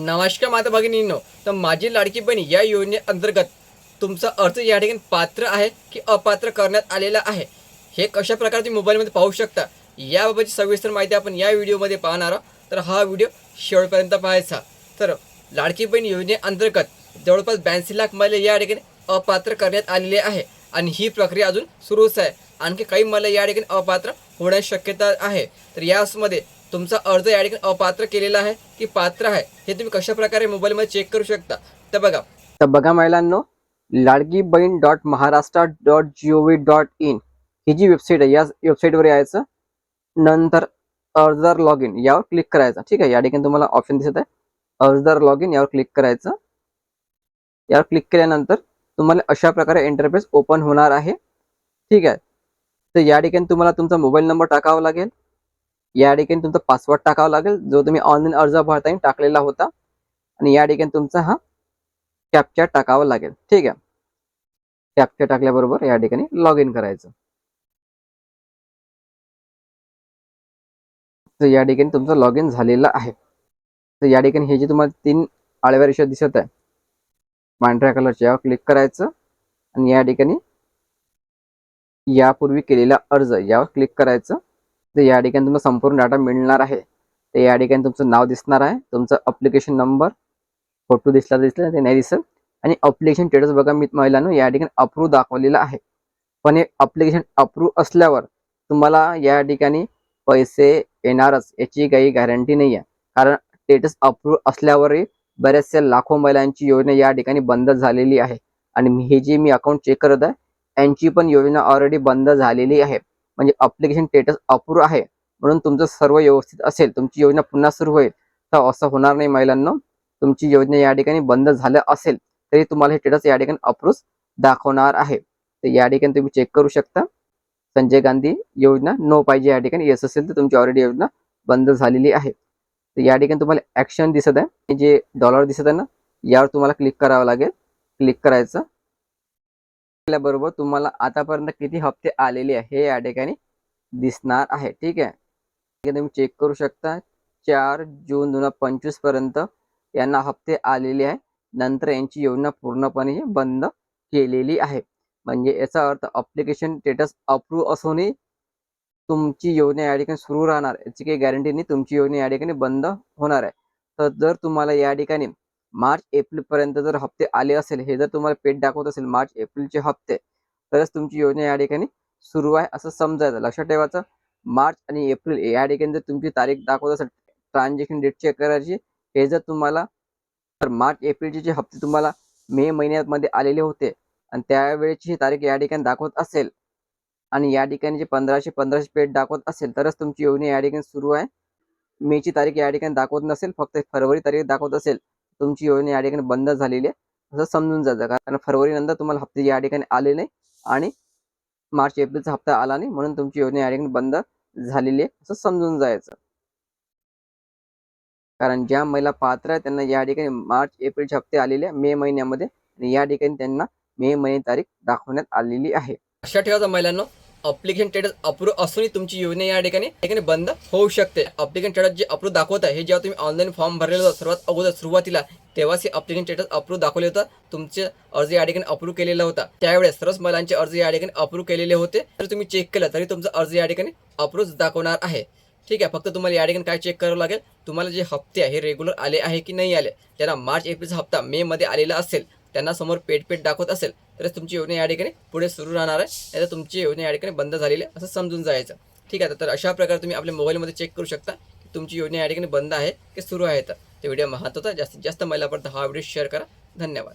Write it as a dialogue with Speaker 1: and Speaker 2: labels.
Speaker 1: नमस्कार माता भगिनींनो, तर माझी लाडकी बहीण या योजनेअंतर्गत तुमचा अर्ज या ठिकाणी पात्र आहे की अपात्र करण्यात आलेला आहे, हे कशा प्रकारे तुम्ही मोबाईलमध्ये पाहू शकता. याबाबतची सविस्तर माहिती आपण या व्हिडिओमध्ये पाहणार आहोत. तर हा व्हिडिओ शेवटपर्यंत पाहायचा. तर लाडकी बहीण योजनेअंतर्गत जवळपास 82 लाख महिला या ठिकाणी अपात्र करण्यात आलेले आहे आणि ही प्रक्रिया अजून सुरूच आहे. आणखी काही महिला या ठिकाणी अपात्र होण्याची शक्यता आहे. तर यामध्ये तुमचा अर्ज या ठिकाणी अपात्र केलेला आहे की पात्र आहे, हे तुम्ही कशा प्रकारे मोबाईलमध्ये चेक करू शकता. तर बघा महिलांनो, लाडकी बहीण .महाराष्ट्र.gov.in ही जी वेबसाईट आहे, या वेबसाईटवर यायचं. नंतर अर्जदार लॉग इन यावर क्लिक करायचं. ठीक आहे, या ठिकाणी तुम्हाला ऑप्शन दिसत आहे अर्जदार लॉग इन, यावर क्लिक करायचं. यावर क्लिक केल्यानंतर तुम्हाला अशा प्रकारे इंटरफेस ओपन होणार आहे. ठीक आहे, तर या ठिकाणी तुम्हाला तुमचा मोबाईल नंबर टाकावा लागेल. या ठिकाणी तुमचा पासवर्ड टाकावा लागेल, जो तुम्ही ऑनलाईन अर्ज भरताना टाकलेला होता. आणि या ठिकाणी तुमचा हा कॅप्चा टाकावा लागेल. ठीक आहे, कॅप्चा टाकल्याबरोबर या ठिकाणी लॉग इन करायचं. तर या ठिकाणी तुमचं लॉग इन झालेलं आहे. तर या ठिकाणी हे जे तुम्हाला 3 आडव्या रेषा दिसत आहे पांढऱ्या कलरच्या, यावर क्लिक करायचं आणि या ठिकाणी यापूर्वी केलेला अर्ज यावर क्लिक करायचं. तर या ठिकाणी तुम्हाला संपूर्ण डाटा मिळणार आहे. तर या ठिकाणी तुमचं नाव दिसणार आहे, तुमचं अप्लिकेशन नंबर, फोटो दिसला ते नाही दिसत. आणि अप्लिकेशन स्टेटस बघा मी महिलांनो, या ठिकाणी अप्रूव्ह दाखवलेलं आहे. पण हे अप्लिकेशन अप्रूव्ह असल्यावर तुम्हाला या ठिकाणी पैसे येणारच याची काही गॅरंटी नाही आहे. कारण स्टेटस अप्रूव्ह असल्यावरही बऱ्याचशा लाखो महिलांची योजना या ठिकाणी बंद झालेली आहे. आणि हे जे मी अकाउंट चेक करत आहे यांची पण योजना ऑलरेडी बंद झालेली आहे. म्हणजे अप्लिकेशन स्टेटस अप्रूव्ह आहे म्हणून तुमचं सर्व व्यवस्थित असेल, तुमची योजना पुन्हा सुरू होईल, तर असं होणार नाही महिलांनो. तुमची योजना या ठिकाणी बंद झालं असेल तरी तुम्हाला हे स्टेटस या ठिकाणी अप्रूव्ह दाखवणार आहे. तर या ठिकाणी तुम्ही चेक करू शकता. संजय गांधी योजना नो पाहिजे, या ठिकाणी येस असेल तर तुमची ऑलरेडी योजना बंद झालेली आहे. तर या ठिकाणी तुम्हाला ऍक्शन दिसत आहे, जे डॉलर दिसत आहे ना, यावर तुम्हाला क्लिक करावं लागेल. क्लिक करायचं केल्याबरोबर तुम्हाला आतापर्यंत किती हप्ते आलेले आहे हे या ठिकाणी दिसणार आहे. ठीक आहे, तुम्ही चेक करू शकता. 4 जून 2025 पर्यंत यांना हप्ते आलेले आहे. नंतर यांची योजना पूर्णपणे बंद केलेली आहे. म्हणजे याचा अर्थ अप्लिकेशन स्टेटस अप्रूव्ह असूनही तुमची योजना या ठिकाणी सुरू राहणार, याची काही गॅरंटी नाही. तुमची योजना या ठिकाणी बंद होणार आहे. तर जर तुम्हाला या ठिकाणी मार्च एप्रिल पर्यंत जर हप्ते आले असेल, हे जर तुम्हाला पेड दाखवत असेल मार्च एप्रिलचे हप्ते, तरच तुमची योजना या ठिकाणी सुरू आहे असं समजायचं. लक्षात ठेवायचं, मार्च आणि एप्रिल या ठिकाणी जर तुमची तारीख दाखवत असेल ट्रान्झॅक्शन डेट चेक करायची, हे जर तुम्हाला तर मार्च एप्रिलचे जे हप्ते तुम्हाला मे महिन्यामध्ये आलेले होते आणि त्यावेळेची ही तारीख या ठिकाणी दाखवत असेल आणि या ठिकाणी जे 1500 पेड दाखवत असेल, तरच तुमची योजना या ठिकाणी सुरू आहे. मेची तारीख या ठिकाणी दाखवत नसेल, फक्त फरवरी तारीख दाखवत असेल, तुमची योजना या ठिकाणी बंद झालेली आहे असं समजून जायचं. कारण फरवरी नंतर तुम्हाला हप्ते या ठिकाणी आले नाही आणि मार्च एप्रिलचा हप्ता आला नाही, म्हणून तुमची योजना या ठिकाणी बंद झालेली आहे असं समजून जायचं. कारण ज्या महिला पात्र आहेत त्यांना या ठिकाणी मार्च एप्रिलचे हप्ते आलेले मे महिन्यामध्ये आणि या ठिकाणी त्यांना मे महिने तारीख दाखवण्यात आलेली आहे. अशा ठेवायचं महिलांनो, अप्लिकेशन स्टेटस अप्रूव्ह असूनही तुमची योजना या ठिकाणी बंद होऊ शकते. अप्लिकेशन स्टेटस जे अप्रूव्ह दाखवत आहे, हे जेव्हा तुम्ही ऑनलाईन फॉर्म भरलेला होता सर्वात अगोदर सुरुवातीला, तेव्हाच हे अप्लिकेशन स्टेटस अप्रूव्ह दाखवले होतं. तुमचे अर्ज या ठिकाणी अप्रूव्ह केलेला होता. त्यावेळेस सर्वच महिलांचे अर्ज या ठिकाणी अप्रूव्ह केलेले होते. तर तुम्ही चेक केलं तरी तुमचा अर्ज या ठिकाणी अप्रूव्ह दाखवणार आहे. ठीक आहे, फक्त तुम्हाला या ठिकाणी काय चेक करावं लागेल, तुम्हाला जे हप्ते आहे हे रेग्युलर आले आहे की नाही आले. ज्यांना मार्च एप्रिलचा हप्ता मे मध्ये आलेला असेल, त्यांना समोर पेड दाखवत असेल, तरच तुमची योजना या ठिकाणी पुढे सुरू राहणार आहे. नाहीतर तुमची योजना या ठिकाणी बंद झालेली आहे असं समजून जायचं. ठीक आहे, तर अशा प्रकारे तुम्ही आपल्या मोबाईलमध्ये चेक करू शकता की तुमची योजना या ठिकाणी बंद आहे की सुरू आहे. तर व्हिडिओ महत्त्वाचा, जास्तीत जास्त महिलापर्यंत हा व्हिडिओ शेअर करा. धन्यवाद.